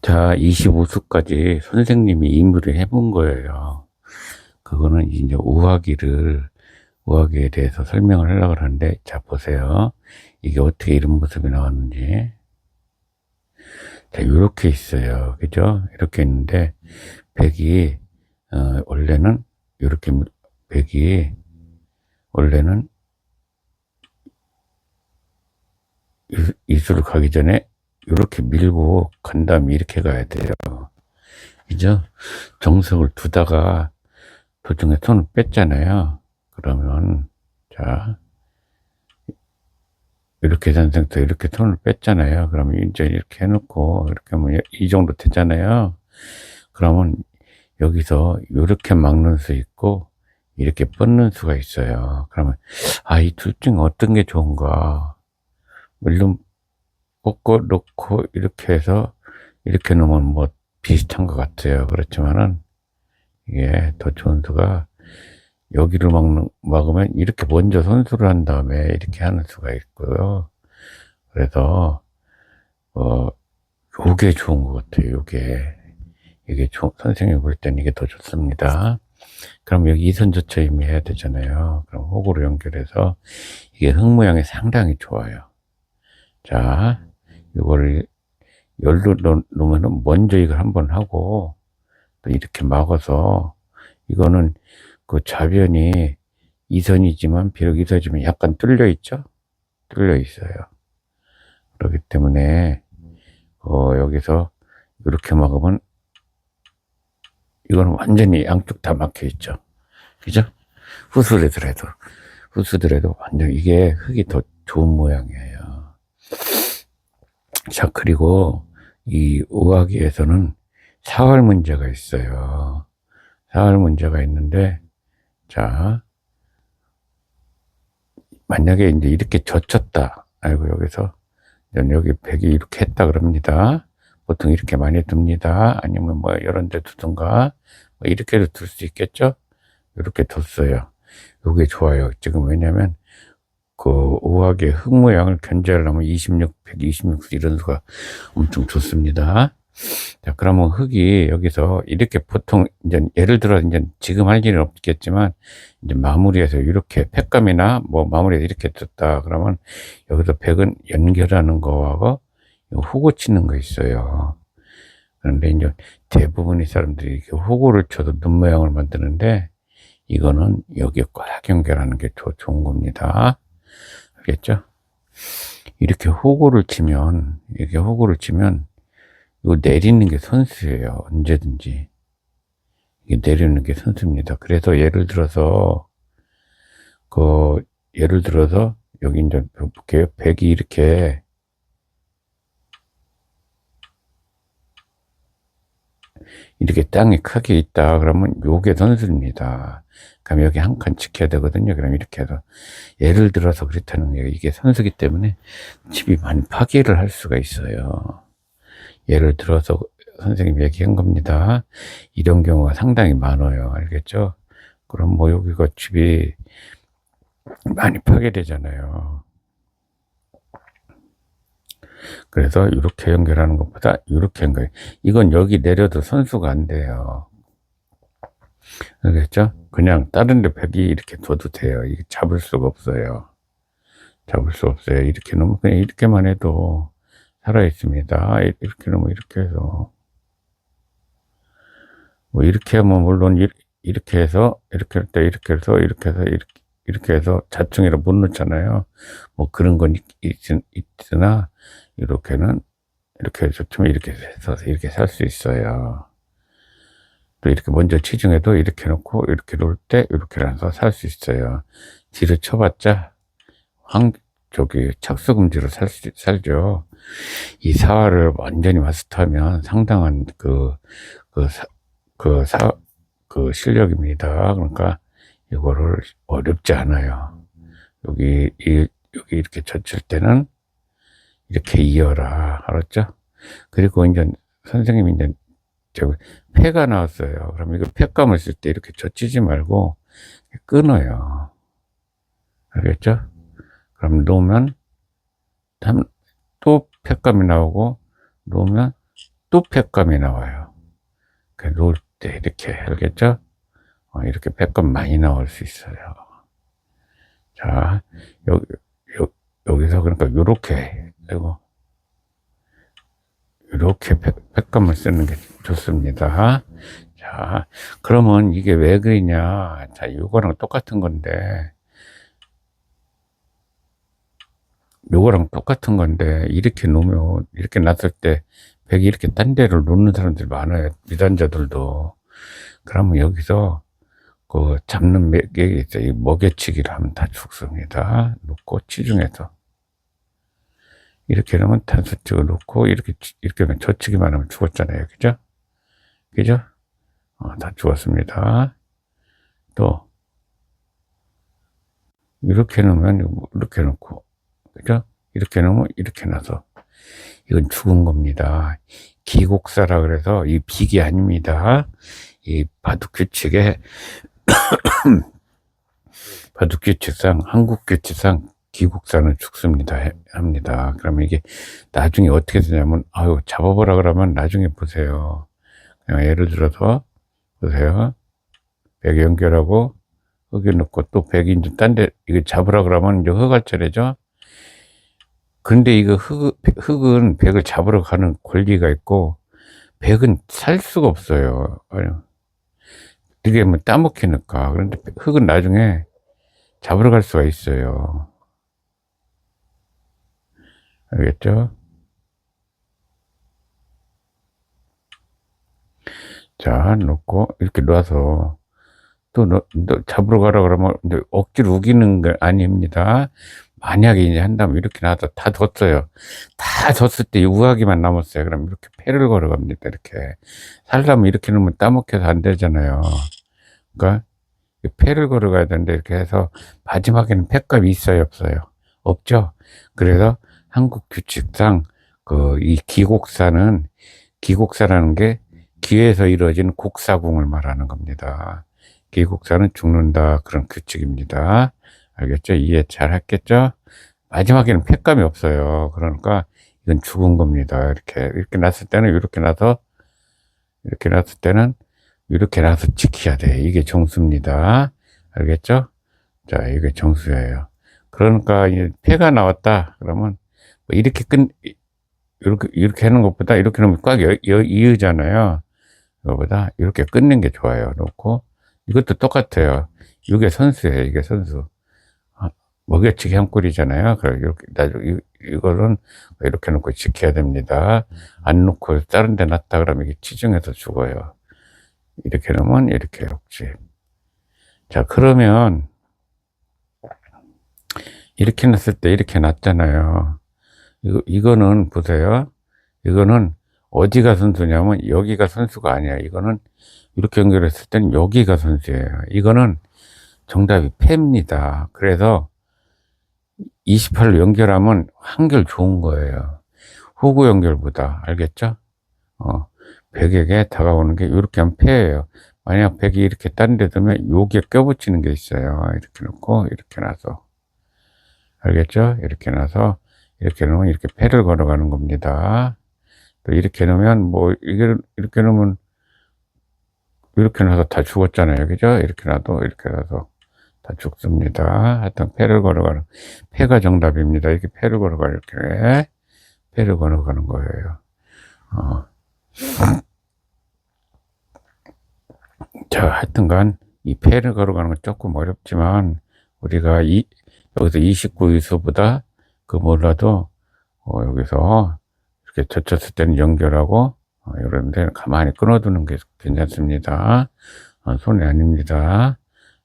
자, 25수까지 선생님이 임의를 해본 거예요. 그거는 이제 우하기에 대해서 설명을 하려고 하는데, 자, 보세요. 이게 어떻게 이런 모습이 나왔는지. 자, 이렇게 있어요. 그죠? 이렇게 있는데, 백이, 원래는, 이렇게, 백이, 원래는 이수를 가기 전에, 이렇게 밀고 간 다음에 이렇게 가야 돼요. 그죠? 정석을 두다가 도중에 손을 뺐잖아요. 그러면, 자, 이렇게 선생도 이렇게 손을 뺐잖아요. 그러면 이제 이렇게 해놓고, 이렇게 하면 이 정도 되잖아요. 그러면 여기서 이렇게 막는 수 있고, 이렇게 뻗는 수가 있어요. 그러면, 아, 이 둘 중 어떤 게 좋은가. 물론, 꺾어 놓고, 이렇게 해서, 이렇게 놓으면 뭐 비슷한 것 같아요. 그렇지만은, 이게 더 좋은 수가, 여기를 막으면 이렇게 먼저 선수를 한 다음에 이렇게 하는 수가 있고요. 그래서, 어, 요게 좋은 것 같아요. 이게 선생님이 볼 땐 이게 더 좋습니다. 그럼 여기 이선저처 이미 해야 되잖아요. 그럼 호구로 연결해서 이게 흙 모양이 상당히 좋아요. 자, 이거를 열로 놓으면 먼저 이걸 한번 하고 또 이렇게 막아서 이거는 그 좌변이 이선이지만 비록 이선이지만 약간 뚫려 있죠? 뚫려 있어요. 그렇기 때문에 여기서 이렇게 막으면 이거는 완전히 양쪽 다 막혀 있죠. 그죠? 후수더라도 완전 이게 흙이 더 좋은 모양이에요. 자, 그리고 이 우하기에서는 사활 문제가 있어요. 사활 문제가 있는데, 자, 만약에 이제 이렇게 젖혔다. 아이고, 여기 백이 이렇게 했다 그럽니다. 보통 이렇게 많이 둡니다. 아니면 뭐 이런 데 두든가, 뭐 이렇게도 둘 수 있겠죠? 이렇게 뒀어요. 이게 좋아요. 지금 왜냐면, 그 우하기의 흙 모양을 견제하려면 126수 이런 수가 엄청 좋습니다. 자, 그러면 흙이 여기서 이렇게 보통 이제 예를 들어 이제 지금 할 일은 없겠지만 이제 마무리해서 이렇게 팩감이나 뭐 마무리해서 이렇게 떴다 그러면 여기서 백은 연결하는 거하고 호구 치는 거 있어요. 그런데 이제 대부분의 사람들이 이렇게 호구를 쳐도 눈 모양을 만드는데 이거는 여기에 꽉 연결하는 게 좋은 겁니다. 알겠죠? 이렇게 호구를 치면 이거 내리는 게 선수예요. 언제든지. 이게 내리는 게 선수입니다. 그래서 예를 들어서, 여기 이제 볼게요. 백이 이렇게 땅에 크게 있다. 그러면 요게 선수입니다. 그럼 여기 한 칸 지켜야 되거든요. 그럼 이렇게 해서. 예를 들어서 그렇다는 거예요. 이게 선수기 때문에 집이 많이 파괴를 할 수가 있어요. 예를 들어서 선생님이 얘기한 겁니다. 이런 경우가 상당히 많아요. 알겠죠? 그럼 뭐 여기가 집이 많이 파괴되잖아요. 그래서 이렇게 연결하는 것보다 이렇게 연결. 이건 여기 내려도 선수가 안 돼요. 알겠죠? 그냥 다른 데 벽이 이렇게 둬도 돼요. 이게 잡을 수가 없어요. 잡을 수 없어요. 이렇게 놓으면 그냥 이렇게만 해도 살아 있습니다. 이렇게 놓으면 이렇게 해서 뭐 이렇게 하면 물론 이렇게 해서 이렇게 할 때 이렇게 해서 자충이라 못 넣잖아요. 뭐 그런 건 있으나 이렇게 해서 좀 이렇게 해서 이렇게 살 수 있어요. 또 이렇게 먼저 치중해도 이렇게 놓고 이렇게 놓을 때 이렇게 해서 살 수 있어요. 뒤로 쳐봤자 착수금지로 살죠. 이 사활을 완전히 마스터하면 상당한 그, 사, 그, 사, 그 실력입니다. 그러니까 이거를 어렵지 않아요. 여기 이렇게 젖힐 때는 이렇게 이어라. 알았죠? 그리고 이제 선생님이 이제 폐가 나왔어요. 그럼 이거 폐감을 쓸 때 이렇게 젖히지 말고 끊어요. 알겠죠? 그럼 놓으면 또 폐감이 나오고 놓으면 또 팩감이 나와요. 놓을 때 이렇게, 알겠죠? 이렇게 팩감 많이 나올 수 있어요. 자, 여기서 그러니까 요렇게, 이렇게 팩감을 쓰는 게 좋습니다. 자, 그러면 이게 왜 그러냐. 자, 이거랑 똑같은 건데, 이렇게 놓으면, 이렇게 놨을 때, 팩이 이렇게 딴 데를 놓는 사람들이 많아요. 미단자들도. 그러면 여기서, 잡는 맥이 있어요. 이 먹여치기를 하면 다 죽습니다. 놓고, 치중해서. 이렇게 놓으면 단수 찍어 놓고, 이렇게 하면 젖히기만 하면 죽었잖아요. 그죠? 그죠? 다 죽었습니다. 또, 이렇게 놓으면, 이렇게 놓고, 그죠? 이렇게 놓으면 이렇게 놔서. 이건 죽은 겁니다. 기곡사라 그래서 이 빅이 아닙니다. 이 바둑 규칙에, 바둑 규칙상, 한국 규칙상 기곡사는 죽습니다. 합니다. 그러면 이게 나중에 어떻게 되냐면, 잡아보라 그러면 나중에 보세요. 그냥 예를 들어서, 보세요. 백 연결하고, 흙에 넣고 또 백이 이제 딴 데, 이거 잡으라 그러면 이제 흙할 차례죠? 근데 이거 흙은 백을 잡으러 가는 권리가 있고, 백은 살 수가 없어요. 이게 뭐 따먹히니까. 그런데 흙은 나중에 잡으러 갈 수가 있어요. 알겠죠? 자, 놓고, 이렇게 놔서, 또 잡으러 가라 그러면 억지로 우기는 거 아닙니다. 만약에 이제 한다면 이렇게 놔서 다 뒀어요. 다 뒀을 때 우하기만 남았어요. 그럼 이렇게 패를 걸어갑니다. 이렇게. 살려면 이렇게 놓으면 따먹혀서 안 되잖아요. 그러니까 패를 걸어가야 되는데 이렇게 해서 마지막에는 패값이 있어요, 없어요? 없죠. 그래서 한국 규칙상 이 기곡사라는 게 기에서 이루어지는 곡사궁을 말하는 겁니다. 기곡사는 죽는다, 그런 규칙입니다. 알겠죠? 이해 잘 했겠죠? 마지막에는 패감이 없어요. 그러니까 이건 죽은 겁니다. 이렇게 놨을 때는 이렇게 놔서 지켜야 돼. 이게 정수입니다. 알겠죠? 자, 이게 정수예요. 그러니까 이제 패가 나왔다. 그러면 뭐 이렇게 하는 것보다 이렇게 놓으면 꽉 이으잖아요. 이거보다 이렇게 끊는 게 좋아요. 놓고 이것도 똑같아요. 이게 선수예요. 이게 선수. 먹여치기 한 꼴이잖아요. 그래 이렇게 이거는 이렇게 놓고 지켜야 됩니다. 안 놓고 다른 데 놨다 그러면 이게 치중해서 죽어요. 이렇게 놓으면 이렇게 없지. 자, 그러면 이렇게 놨을 때 이렇게 놨잖아요. 이거는 보세요. 이거는 어디가 선수냐면 여기가 선수가 아니야. 이거는 이렇게 연결했을 때는 여기가 선수예요. 이거는 정답이 패입니다. 그래서 28로 연결하면 한결 좋은 거예요. 후구 연결보다. 알겠죠? 백에게 다가오는 게 이렇게 하면 패예요. 만약 백이 이렇게 딴 데 두면 여기에 껴붙이는 게 있어요. 이렇게 놓고 이렇게 놔서. 알겠죠? 이렇게 놔서 이렇게 놓으면 이렇게 패를 걸어가는 겁니다. 또 이렇게 놓으면 이렇게 놓으면 이렇게 놔서 다 죽었잖아요. 그죠? 이렇게 놔서 다 죽습니다. 하여튼 패를 걸어가는, 패가 정답입니다. 이렇게 패를 걸어가는 거예요. 자, 하여튼간 이 패를 걸어가는 건 조금 어렵지만 우리가 여기서 29위수보다 몰라도 여기서 이렇게 젖혔을 때는 연결하고 이런 데는 가만히 끊어두는 게 괜찮습니다. 손해 아닙니다.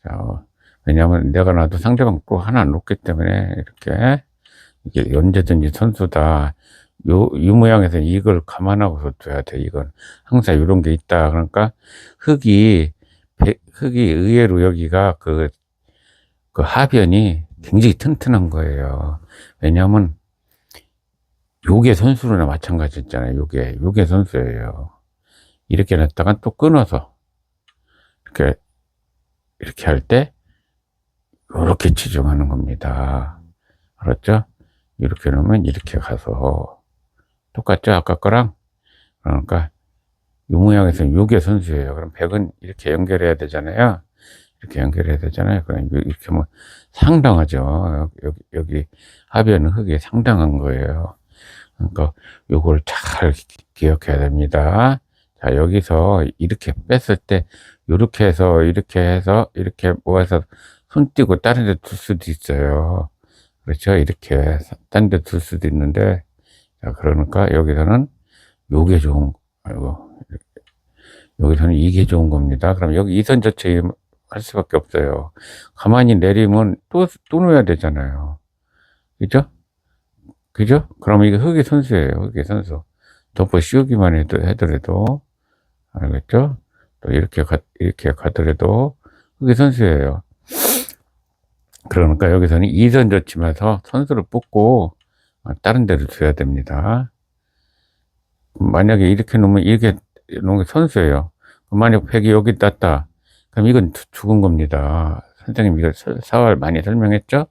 자, 왜냐하면 내가 놔도 상대방 또 하나 놓기 때문에 이게 언제든지 선수다. 이 모양에서 이걸 감안하고서 둬야 돼. 이건 항상 이런 게 있다. 그러니까 흙이 의외로 여기가 그 하변이 굉장히 튼튼한 거예요. 왜냐하면 요게 선수로나 마찬가지잖아요. 요게 선수예요. 이렇게 놨다가 또 끊어서 이렇게 할 때 이렇게 치중하는 겁니다. 알았죠? 이렇게 놓으면 이렇게 가서 똑같죠? 아까 거랑 그러니까 이 모양에서는 요게 선수예요. 그럼 백은 이렇게 연결해야 되잖아요. 이렇게 연결해야 되잖아요. 그럼 이렇게 뭐 상당하죠. 여기 하변은 흙이 상당한 거예요. 그러니까 요걸 잘 기억해야 됩니다. 자, 여기서 이렇게 뺐을 때 이렇게 해서 이렇게 모아서 손 띄고 다른 데 둘 수도 있어요. 그렇죠? 이렇게 딴 데 둘 수도 있는데, 자, 그러니까 여기서는 요게 좋은, 아이고, 여기서는 이게 좋은 겁니다. 그럼 여기 이선 저체 할 수밖에 없어요. 가만히 내리면 또 놓아야 되잖아요. 그죠? 그죠? 그럼 이게 흙의 선수예요. 흙의 선수. 덮어 씌우기만 해더라도, 알겠죠? 또 이렇게 가더라도 흙의 선수예요. 그러니까 여기서는 이선 저치면서 선수를 뽑고 다른 데를 둬야 됩니다. 만약에 이렇게 놓으면 이렇게 놓은 게 선수예요. 만약 백이 여기 땄다. 그럼 이건 죽은 겁니다. 선생님 이거 사활 많이 설명했죠?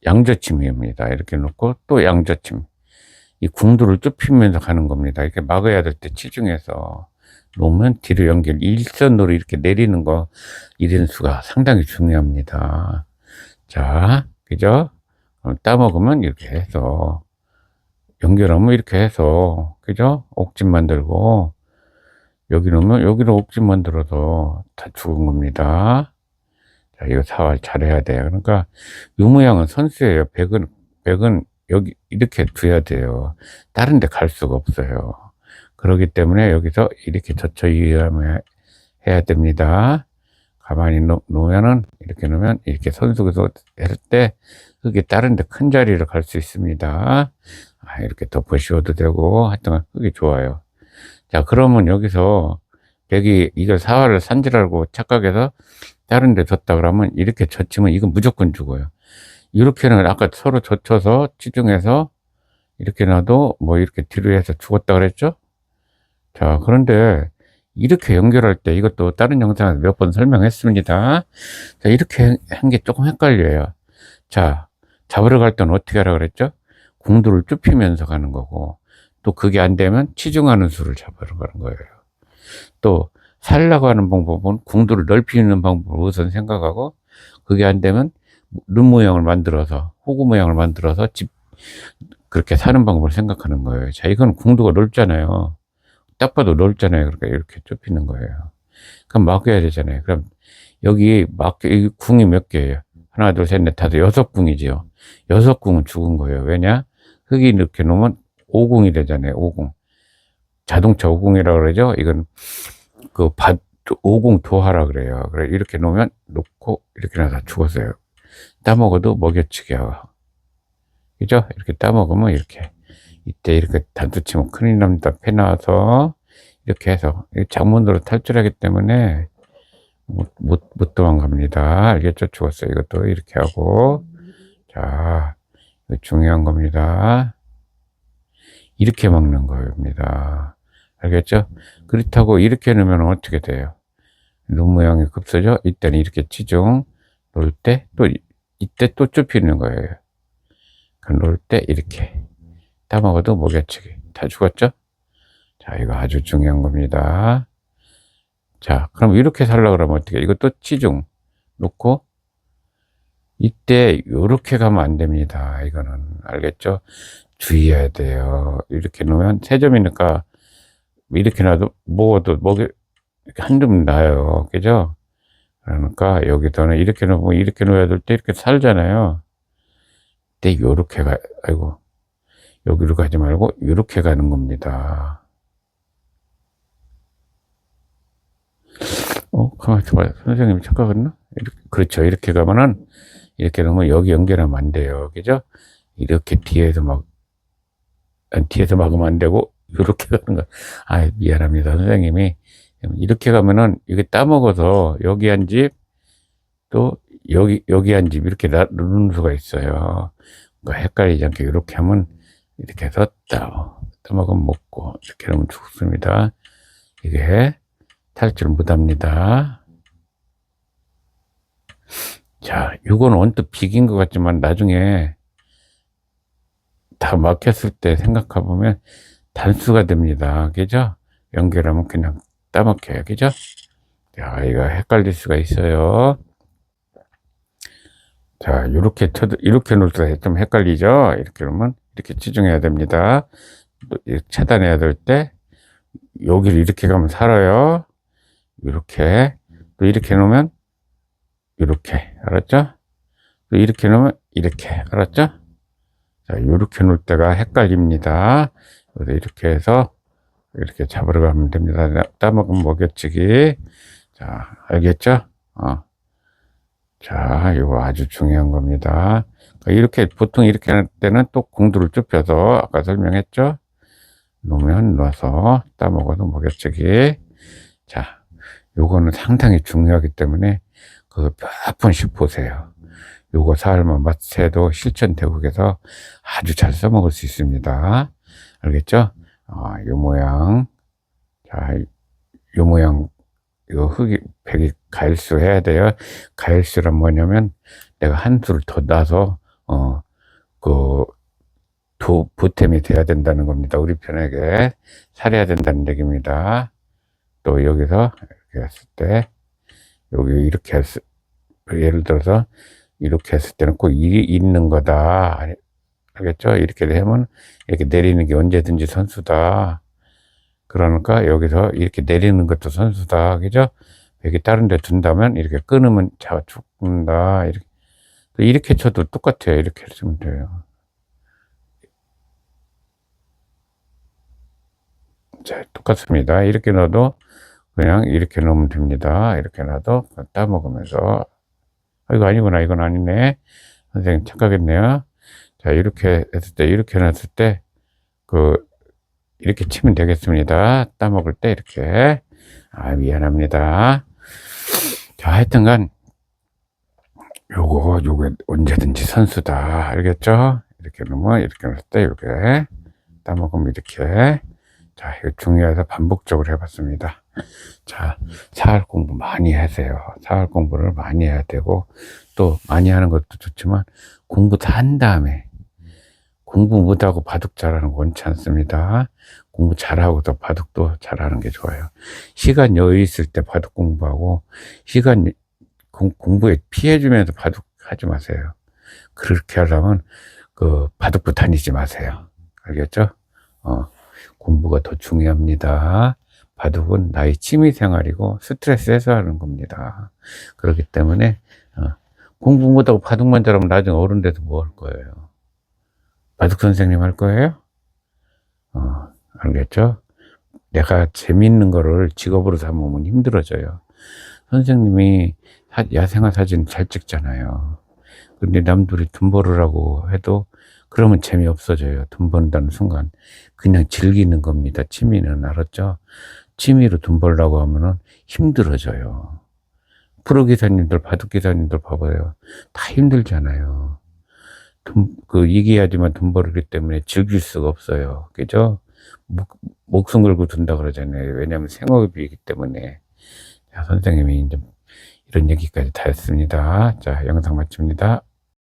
양저침입니다. 이렇게 놓고 또 양저침. 이 궁두를 좁히면서 가는 겁니다. 이렇게 막아야 될 때 치중해서 놓으면 뒤로 연결, 일선으로 이렇게 내리는 거, 이런 수가 상당히 중요합니다. 자, 그죠? 따먹으면 이렇게 해서, 연결하면 이렇게 해서, 그죠? 옥집 만들고, 여기 놓으면 여기로 옥집 만들어서 다 죽은 겁니다. 자, 이거 사활 잘해야 돼요. 그러니까, 이 모양은 선수예요. 백은 여기 이렇게 둬야 돼요. 다른 데 갈 수가 없어요. 그렇기 때문에 여기서 이렇게 젖혀 이해하면 해야 됩니다. 가만히 놓으면은, 이렇게 놓으면, 이렇게 선수에서 했을 때, 흙이 다른 데 큰 자리로 갈 수 있습니다. 이렇게 덮어 씌워도 되고, 하여튼 흙이 좋아요. 자, 그러면 여기서, 백이 이걸 사활을 산지라고 착각해서 다른 데 뒀다 그러면, 이렇게 젖히면 이건 무조건 죽어요. 이렇게는 아까 서로 젖혀서, 치중해서, 이렇게 놔도, 뭐 이렇게 뒤로 해서 죽었다 그랬죠? 자, 그런데, 이렇게 연결할 때 이것도 다른 영상에서 몇 번 설명했습니다. 자, 이렇게 한 게 조금 헷갈려요. 자, 잡으러 갈 때는 어떻게 하라 그랬죠? 궁두를 좁히면서 가는 거고, 또 그게 안 되면 치중하는 수를 잡으러 가는 거예요. 또, 살려고 하는 방법은 궁두를 넓히는 방법을 우선 생각하고, 그게 안 되면 눈 모양을 만들어서, 호구 모양을 만들어서 그렇게 사는 방법을 생각하는 거예요. 자, 이건 궁두가 넓잖아요. 딱 봐도 넓잖아요. 그러니까 이렇게 좁히는 거예요. 그럼 막아야 되잖아요. 그럼 여기 이 궁이 몇 개예요? 하나, 둘, 셋, 넷, 다섯, 여섯 궁이지요. 여섯 궁은 죽은 거예요. 왜냐? 흙이 이렇게 놓으면 오궁이 되잖아요. 오궁. 자동차 오궁이라고 그러죠. 이건 오궁 도하라 그래요. 그래 이렇게 놓고 이렇게 놔서 죽었어요. 따먹어도 먹여치기 하고. 그죠? 이렇게 따먹으면 이렇게. 이때 이렇게 단수치면 큰일 납니다. 패 나와서 이렇게 해서 장문으로 탈출하기 때문에 못 도망갑니다. 알겠죠? 죽었어요. 이것도 이렇게 하고. 자, 이거 중요한 겁니다. 이렇게 막는 겁니다. 알겠죠? 그렇다고 이렇게 넣으면 어떻게 돼요? 눈 모양이 급서죠? 이때는 이렇게 치중, 놓을 때, 이때 또 좁히는 거예요. 놓을 때 이렇게. 따먹어도 먹여치기. 다 죽었죠? 자, 이거 아주 중요한 겁니다. 자, 그럼 이렇게 살려고 그러면 어떻게, 이것도 치중 놓고, 이때 요렇게 가면 안 됩니다. 이거는. 알겠죠? 주의해야 돼요. 이렇게 놓으면 세 점이니까, 이렇게 놔도, 먹어도, 이렇게 한 점 나요. 그죠? 그러니까 여기서는 이렇게 놓으면 이렇게 놓아야 될 때 이렇게 살잖아요. 이때 요렇게 아이고. 여기로 가지 말고 이렇게 가는 겁니다. 가만히 있어봐요. 선생님이 착각했나? 그렇죠. 이렇게 가면은 이렇게 놓으면 여기 연결하면 안 돼요. 그죠? 이렇게 뒤에서 막으면 안 되고 이렇게 가는 거. 미안합니다. 선생님이 이렇게 가면은 이게 따먹어서 여기 한 집 또 여기 한 집 이렇게 누르는 수가 있어요. 그러니까 헷갈리지 않게 이렇게 하면 이렇게 해서 따먹으면 먹고 이렇게 하면 죽습니다. 이게 탈출 못합니다. 자, 이건 언뜻 비긴 것 같지만 나중에 다 막혔을 때 생각해보면 단수가 됩니다. 그죠? 연결하면 그냥 따먹혀요. 그죠? 자, 이거 헷갈릴 수가 있어요. 자, 이렇게 놓을 때 좀 헷갈리죠? 이렇게 놓으면 이렇게 치중해야 됩니다. 또 이렇게 차단해야 될 때, 여기를 이렇게 가면 살아요. 이렇게. 또 이렇게 놓으면, 이렇게. 알았죠? 또 이렇게 놓으면, 이렇게. 알았죠? 자, 이렇게 놓을 때가 헷갈립니다. 그래서 이렇게 해서, 이렇게 잡으러 가면 됩니다. 따먹은 먹여치기. 자, 알겠죠? 자, 이거 아주 중요한 겁니다. 이렇게, 보통 이렇게 할 때는 또 공두를 좁혀서, 아까 설명했죠? 놓으면 놓아서 따먹어도 먹여치기. 자, 요거는 상당히 중요하기 때문에, 몇 번씩 보세요. 요거 사흘만 맞춰도 실전대국에서 아주 잘 써먹을 수 있습니다. 알겠죠? 요 모양. 자, 요 모양, 이거 백이 가일수 해야 돼요. 가일수란 뭐냐면, 내가 한 수를 더 놔서, 보탬이 돼야 된다는 겁니다. 우리 편에게 살해야 된다는 얘기입니다. 또 여기서 이렇게 했을 때, 여기 이렇게 예를 들어서, 이렇게 했을 때는 꼭 일이 있는 거다. 알겠죠? 이렇게 되면, 이렇게 내리는 게 언제든지 선수다. 그러니까 여기서 이렇게 내리는 것도 선수다. 그죠? 여기 다른 데 둔다면 이렇게 끊으면 죽는다. 이렇게 쳐도 똑같아요. 이렇게 치면 돼요. 자, 똑같습니다. 이렇게 넣어도 그냥 이렇게 넣으면 됩니다. 이렇게 놔도 따먹으면서, 이거 아니구나. 이건 아니네. 선생님 착각했네요. 자, 이렇게 했을 때, 이렇게 놨을 때, 이렇게 치면 되겠습니다. 따먹을 때 이렇게. 미안합니다. 자, 하여튼간, 요거 언제든지 선수다. 알겠죠? 이렇게 놓으면, 이렇게 놨을 때, 이렇게. 따먹으면 이렇게. 자, 이거 중요해서 반복적으로 해봤습니다. 자, 사활 공부 많이 하세요. 사활 공부를 많이 해야 되고, 또 많이 하는 것도 좋지만, 공부 다 한 다음에, 공부 못하고 바둑 잘하는 거 원치 않습니다. 공부 잘하고도 바둑도 잘하는 게 좋아요. 시간 여유 있을 때 바둑 공부하고, 시간 공부에 피해주면서 바둑 하지 마세요. 그렇게 하려면, 바둑부 다니지 마세요. 알겠죠? 공부가 더 중요합니다. 바둑은 나의 취미 생활이고 스트레스 해소하는 겁니다. 그렇기 때문에 공부 못하고 바둑만 잘하면 나중에 어른 돼서 뭐 할 거예요? 바둑 선생님 할 거예요? 알겠죠? 내가 재밌는 거를 직업으로 삼으면 힘들어져요. 선생님이 야생화 사진 잘 찍잖아요. 근데 남들이 돈 벌으라고 해도 그러면 재미없어져요. 돈 번다는 순간. 그냥 즐기는 겁니다. 취미는. 알았죠? 취미로 돈 벌려고 하면은 힘들어져요. 프로기사님들, 바둑기사님들 봐봐요. 다 힘들잖아요. 이겨야지만 돈 벌기 때문에 즐길 수가 없어요. 그죠? 목숨 걸고 둔다 그러잖아요. 왜냐면 생업이기 때문에. 자, 선생님이 이제 이런 얘기까지 다 했습니다. 자, 영상 마칩니다.